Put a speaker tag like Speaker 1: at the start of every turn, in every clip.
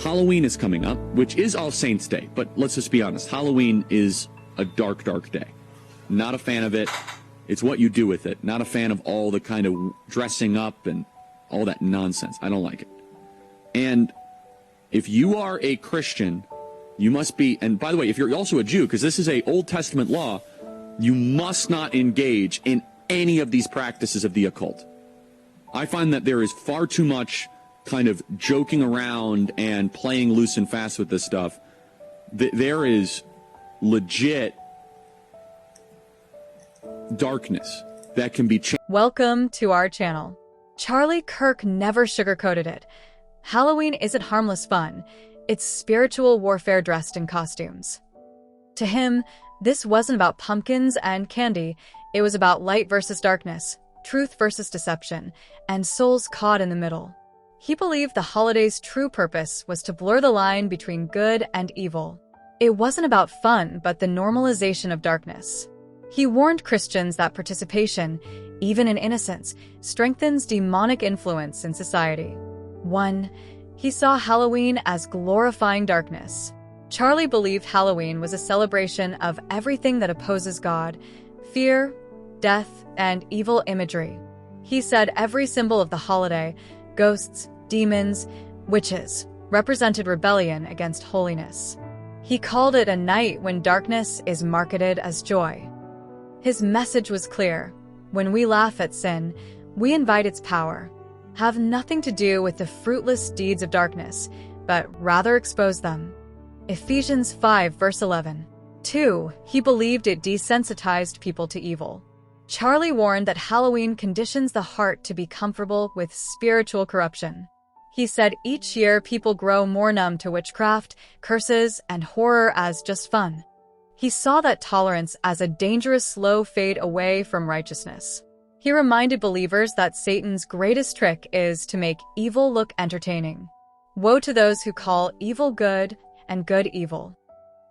Speaker 1: Halloween is coming up, which is All Saints' Day, but let's just be honest. Halloween is a dark, dark day. Not a fan of it. It's what you do with it. Not a fan of all the kind of dressing up and all that nonsense. I don't like it. And if you are a Christian, you must be, and by the way, if you're also a Jew, because this is a Old Testament law, you must not engage in any of these practices of the occult. I find that there is far too much kind of joking around and playing loose and fast with this stuff. There is legit darkness that can be changed.
Speaker 2: Welcome to our channel. Charlie Kirk never sugarcoated it. Halloween isn't harmless fun. It's spiritual warfare dressed in costumes. To him, this wasn't about pumpkins and candy. It was about light versus darkness, truth versus deception, and souls caught in the middle. He believed the holiday's true purpose was to blur the line between good and evil. It wasn't about fun, but the normalization of darkness. He warned Christians that participation, even in innocence, strengthens demonic influence in society. 1. He saw Halloween as glorifying darkness. Charlie believed Halloween was a celebration of everything that opposes God: fear, death, and evil imagery. He said every symbol of the holiday, ghosts, demons, witches, represented rebellion against holiness. He called it a night when darkness is marketed as joy. His message was clear: when we laugh at sin, we invite its power. Have nothing to do with the fruitless deeds of darkness, but rather expose them. Ephesians 5 verse 11. 2. He believed it desensitized people to evil. Charlie warned that Halloween conditions the heart to be comfortable with spiritual corruption. He said each year people grow more numb to witchcraft, curses, and horror as just fun. He saw that tolerance as a dangerous slow fade away from righteousness. He reminded believers that Satan's greatest trick is to make evil look entertaining. Woe to those who call evil good and good evil.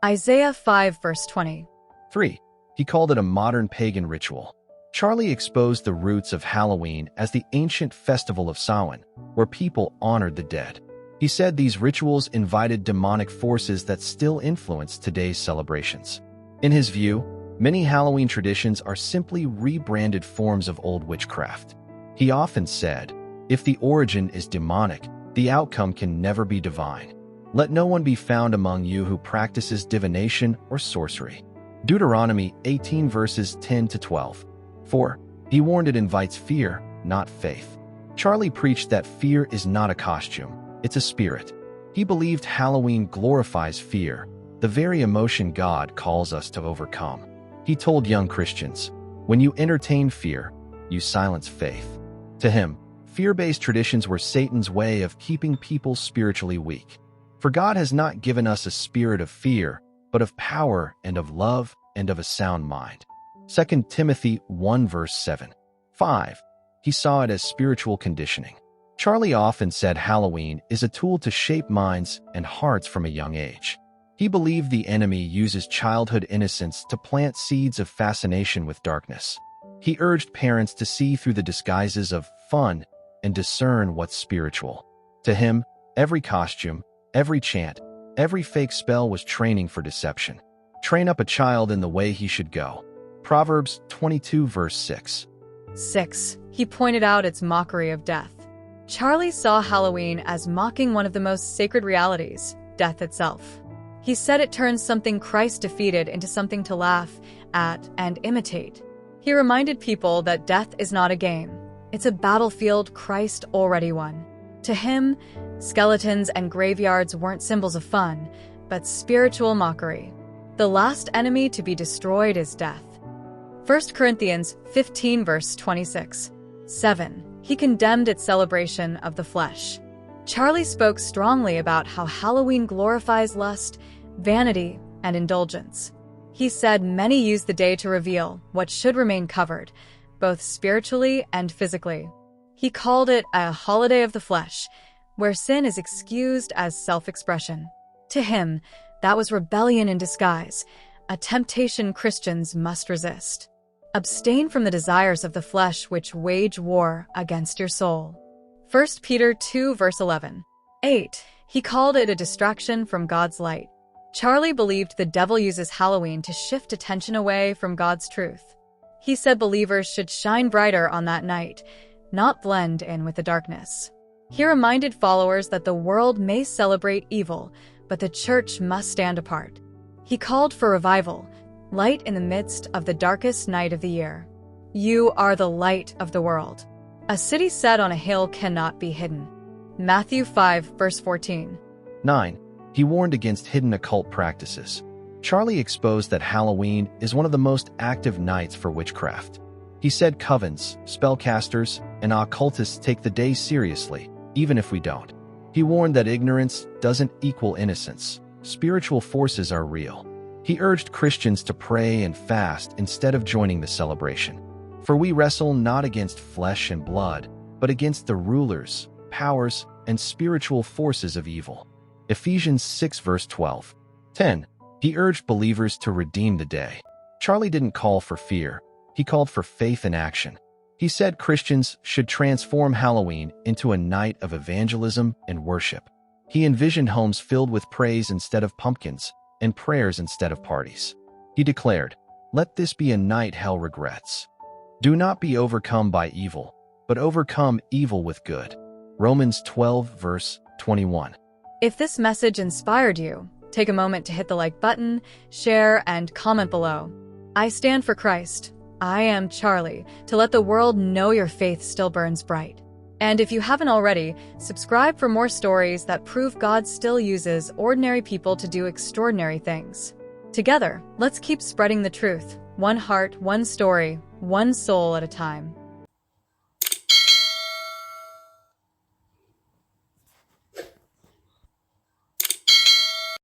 Speaker 2: Isaiah 5 verse 20.
Speaker 3: 3. He called it a modern pagan ritual. Charlie exposed the roots of Halloween as the ancient festival of Samhain, where people honored the dead. He said these rituals invited demonic forces that still influence today's celebrations. In his view, many Halloween traditions are simply rebranded forms of old witchcraft. He often said, if the origin is demonic, the outcome can never be divine. Let no one be found among you who practices divination or sorcery. Deuteronomy 18 verses 10 to 12. 4. He warned it invites fear, not faith. Charlie preached that fear is not a costume, it's a spirit. He believed Halloween glorifies fear, the very emotion God calls us to overcome. He told young Christians, when you entertain fear, you silence faith. To him, fear-based traditions were Satan's way of keeping people spiritually weak. For God has not given us a spirit of fear, but of power and of love and of a sound mind. 2 Timothy 1 verse 7. 5. He saw it as spiritual conditioning. Charlie often said Halloween is a tool to shape minds and hearts from a young age. He believed the enemy uses childhood innocence to plant seeds of fascination with darkness. He urged parents to see through the disguises of fun and discern what's spiritual. To him, every costume, every chant, every fake spell was training for deception. Train up a child in the way he should go. Proverbs 22 verse 6.
Speaker 2: 6. He pointed out its mockery of death. Charlie saw Halloween as mocking one of the most sacred realities, death itself. He said it turns something Christ defeated into something to laugh at and imitate. He reminded people that death is not a game. It's a battlefield Christ already won. To him, skeletons and graveyards weren't symbols of fun, but spiritual mockery. The last enemy to be destroyed is death. 1 Corinthians 15 verse 26. 7. He condemned its celebration of the flesh. Charlie spoke strongly about how Halloween glorifies lust, vanity, and indulgence. He said many use the day to reveal what should remain covered, both spiritually and physically. He called it a holiday of the flesh, where sin is excused as self-expression. To him, that was rebellion in disguise, a temptation Christians must resist. Abstain from the desires of the flesh which wage war against your soul. 1 Peter 2 verse 11. 8. He called it a distraction from God's light. Charlie believed the devil uses Halloween to shift attention away from God's truth. He said believers should shine brighter on that night, not blend in with the darkness. He reminded followers that the world may celebrate evil, but the church must stand apart. He called for revival, light in the midst of the darkest night of the year. You are the light of the world. A city set on a hill cannot be hidden. Matthew 5, verse 14.
Speaker 3: 9. He warned against hidden occult practices. Charlie exposed that Halloween is one of the most active nights for witchcraft. He said covens, spellcasters, and occultists take the day seriously, even if we don't. He warned that ignorance doesn't equal innocence. Spiritual forces are real. He urged Christians to pray and fast instead of joining the celebration. For we wrestle not against flesh and blood, but against the rulers, powers, and spiritual forces of evil. Ephesians 6 verse 12. 10. He urged believers to redeem the day. Charlie didn't call for fear. He called for faith in action. He said Christians should transform Halloween into a night of evangelism and worship. He envisioned homes filled with praise instead of pumpkins, and prayers instead of parties. He declared, "Let this be a night hell regrets. Do not be overcome by evil, but overcome evil with good." Romans 12 verse 21.
Speaker 2: If this message inspired you, take a moment to hit the like button, share, and comment below. I stand for Christ. I am Charlie, to let the world know your faith still burns bright. And if you haven't already, subscribe for more stories that prove God still uses ordinary people to do extraordinary things. Together, let's keep spreading the truth. One heart, one story, one soul at a time.